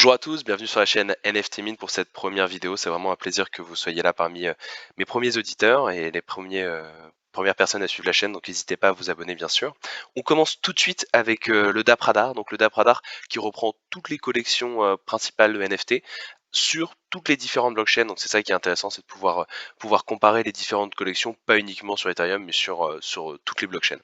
Bonjour à tous, bienvenue sur la chaîne NFT Mint pour cette première vidéo. C'est vraiment un plaisir que vous soyez là parmi mes premiers auditeurs et les premières personnes à suivre la chaîne, donc n'hésitez pas à vous abonner bien sûr. On commence tout de suite avec le DApp Radar, donc le DApp Radar qui reprend toutes les collections principales de NFT sur toutes les différentes blockchains, donc c'est ça qui est intéressant, c'est de pouvoir comparer les différentes collections, pas uniquement sur Ethereum, mais sur toutes les blockchains.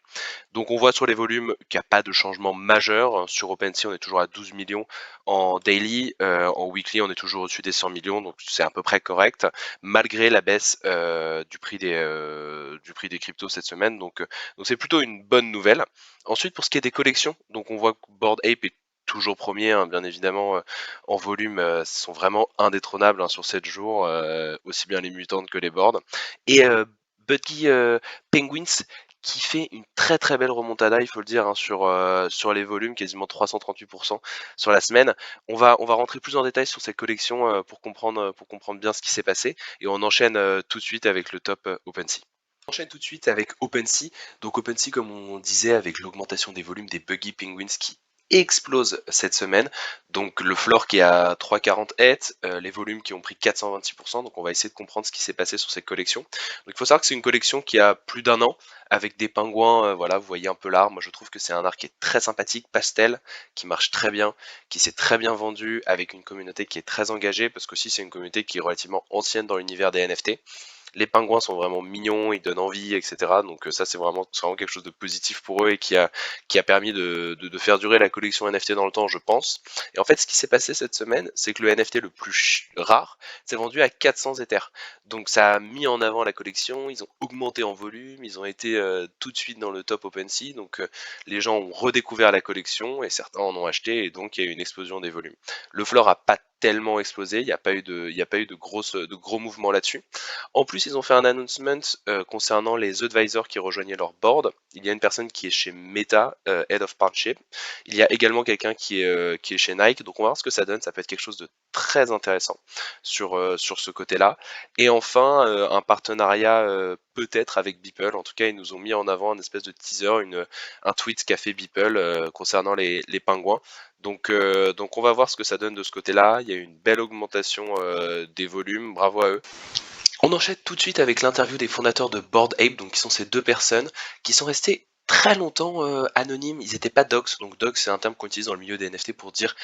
Donc on voit sur les volumes qu'il n'y a pas de changement majeur. Sur OpenSea, on est toujours à 12 millions en daily. En weekly, on est toujours au-dessus des 100 millions, donc c'est à peu près correct, malgré la baisse du prix des cryptos cette semaine. Donc c'est plutôt une bonne nouvelle. Ensuite, pour ce qui est des collections, donc on voit que Bored Ape est toujours premier, hein, bien évidemment, en volume, sont vraiment indétrônables, hein, sur 7 jours, aussi bien les mutantes que les boards. Et Budgie Penguins qui fait une très très belle remontada, il faut le dire, hein, sur les volumes, quasiment 338% sur la semaine. On va rentrer plus en détail sur cette collection pour comprendre bien ce qui s'est passé. Et on enchaîne tout de suite avec le top OpenSea. On enchaîne tout de suite avec OpenSea. Donc OpenSea, comme on disait, avec l'augmentation des volumes des Buggy Penguins qui explose cette semaine. Donc le floor qui est à 3,48, les volumes qui ont pris 426%. Donc on va essayer de comprendre ce qui s'est passé sur cette collection. Donc il faut savoir que c'est une collection qui a plus d'un an, avec des pingouins, voilà, vous voyez un peu l'art. Moi je trouve que c'est un art qui est très sympathique, pastel, qui marche très bien, qui s'est très bien vendu, avec une communauté qui est très engagée, parce qu'aussi c'est une communauté qui est relativement ancienne dans l'univers des NFT. Les pingouins sont vraiment mignons, ils donnent envie, etc. Donc ça c'est vraiment quelque chose de positif pour eux et qui a permis de faire durer la collection NFT dans le temps, je pense. Et en fait, ce qui s'est passé cette semaine, c'est que le NFT le plus rare s'est vendu à 400 Ethers. Donc ça a mis en avant la collection, ils ont augmenté en volume, ils ont été tout de suite dans le top OpenSea. Donc les gens ont redécouvert la collection et certains en ont acheté et donc il y a eu une explosion des volumes. Le floor a pas tellement explosé, il n'y a pas eu de gros mouvements là-dessus. En plus, ils ont fait un announcement concernant les advisors qui rejoignaient leur board. Il y a une personne qui est chez Meta, Head of Partnership. Il y a également quelqu'un qui est chez Nike. Donc on va voir ce que ça donne. Ça peut être quelque chose de très intéressant sur ce côté-là. Et enfin, un partenariat peut-être avec Beeple. En tout cas, ils nous ont mis en avant un espèce de teaser, un tweet qu'a fait Beeple concernant les pingouins. Donc on va voir ce que ça donne de ce côté-là. Il y a eu une belle augmentation des volumes. Bravo à eux. On enchaîne tout de suite avec l'interview des fondateurs de Bored Ape, donc qui sont ces deux personnes qui sont restées très longtemps anonymes. Ils n'étaient pas docs, donc docs c'est un terme qu'on utilise dans le milieu des NFT pour dire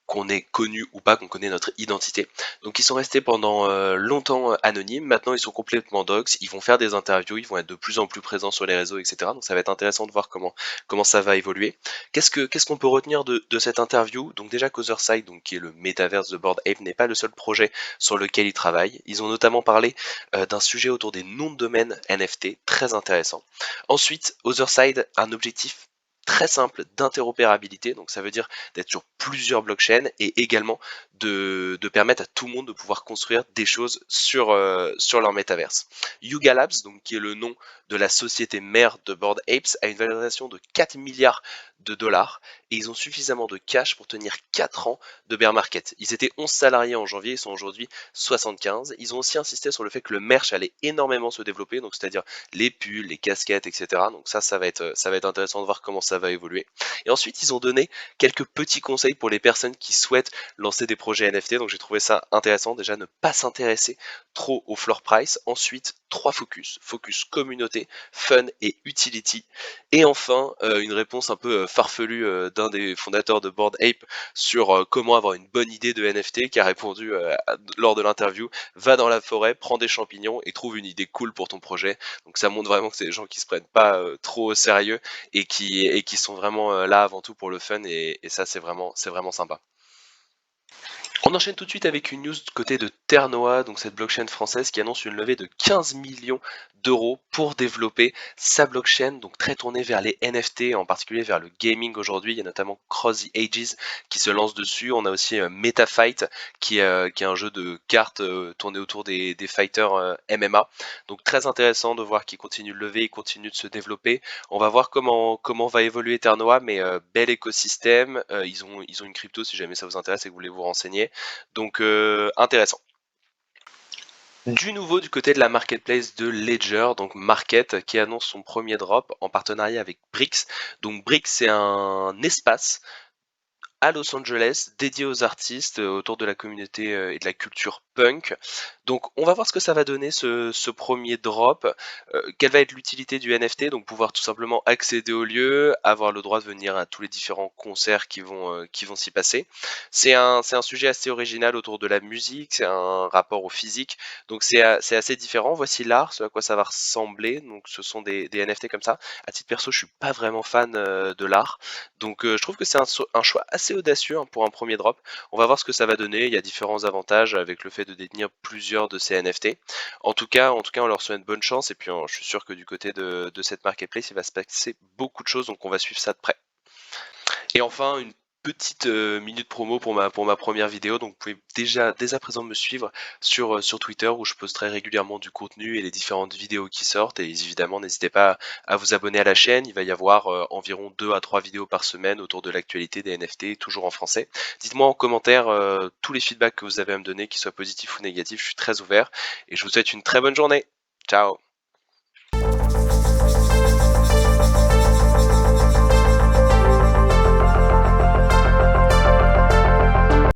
qu'on est connu ou pas, qu'on connaît notre identité. Donc ils sont restés pendant longtemps anonymes, maintenant ils sont complètement docs, ils vont faire des interviews, ils vont être de plus en plus présents sur les réseaux, etc. Donc ça va être intéressant de voir comment ça va évoluer. Qu'est-ce qu'on peut retenir de cette interview? Donc déjà qu'Otherside, donc qui est le métaverse de Bored Ape, n'est pas le seul projet sur lequel ils travaillent. Ils ont notamment parlé d'un sujet autour des noms de domaine NFT, très intéressant. Ensuite, Otherside, un objectif très simple d'interopérabilité, donc ça veut dire d'être sur plusieurs blockchains et également de permettre à tout le monde de pouvoir construire des choses sur leur métaverse. Yuga Labs, donc qui est le nom de la société mère de Bored Apes, a une valorisation de 4 milliards de dollars et ils ont suffisamment de cash pour tenir 4 ans de bear market. Ils étaient 11 salariés en janvier, ils sont aujourd'hui 75. Ils ont aussi insisté sur le fait que le merch allait énormément se développer, donc c'est-à-dire les pulls, les casquettes, etc. Donc ça va être intéressant de voir comment ça va évoluer. Et ensuite, ils ont donné quelques petits conseils pour les personnes qui souhaitent lancer des projets NFT. Donc j'ai trouvé ça intéressant. Déjà, ne pas s'intéresser trop au floor price. Ensuite, 3 focus. Focus communauté, fun et utility. Et enfin, une réponse un peu farfelue d'un des fondateurs de Bored Ape sur comment avoir une bonne idée de NFT qui a répondu lors de l'interview: va dans la forêt, prends des champignons et trouve une idée cool pour ton projet. Donc ça montre vraiment que c'est des gens qui se prennent pas trop au sérieux et qui sont vraiment là avant tout pour le fun et ça c'est vraiment sympa. On enchaîne tout de suite avec une news du côté de Ternoa, donc cette blockchain française qui annonce une levée de 15 millions d'euros pour développer sa blockchain, donc très tournée vers les NFT, en particulier vers le gaming aujourd'hui. Il y a notamment Cross the Ages qui se lance dessus. On a aussi MetaFight qui est un jeu de cartes tourné autour des fighters MMA. Donc très intéressant de voir qu'ils continuent de lever, ils continuent de se développer. On va voir comment va évoluer Ternoa, mais bel écosystème. Ils ont une crypto si jamais ça vous intéresse et que vous voulez vous renseigner. Donc intéressant. Du nouveau du côté de la marketplace de Ledger, donc Market qui annonce son premier drop en partenariat avec Brix. Donc Brix c'est un espace à Los Angeles, dédié aux artistes autour de la communauté et de la culture punk. Donc on va voir ce que ça va donner ce premier drop, quelle va être l'utilité du NFT, donc pouvoir tout simplement accéder au lieu, avoir le droit de venir à tous les différents concerts qui vont s'y passer. C'est un sujet assez original autour de la musique, c'est un rapport au physique, donc c'est assez différent. Voici l'art, ce à quoi ça va ressembler, donc ce sont des NFT comme ça. À titre perso, je suis pas vraiment fan de l'art, donc je trouve que c'est un choix assez audacieux hein, pour un premier drop. On va voir ce que ça va donner. Il y a différents avantages avec le fait de détenir plusieurs de ces NFT. En tout cas, on leur souhaite bonne chance et puis je suis sûr que du côté de cette marketplace, il va se passer beaucoup de choses, donc on va suivre ça de près. Et enfin, une petite minute promo pour ma première vidéo. Donc, vous pouvez déjà dès à présent me suivre sur Twitter où je posterai régulièrement du contenu et les différentes vidéos qui sortent. Et évidemment, n'hésitez pas à vous abonner à la chaîne. Il va y avoir environ 2 à 3 vidéos par semaine autour de l'actualité des NFT, toujours en français. Dites-moi en commentaire tous les feedbacks que vous avez à me donner, qu'ils soient positifs ou négatifs. Je suis très ouvert et je vous souhaite une très bonne journée. Ciao!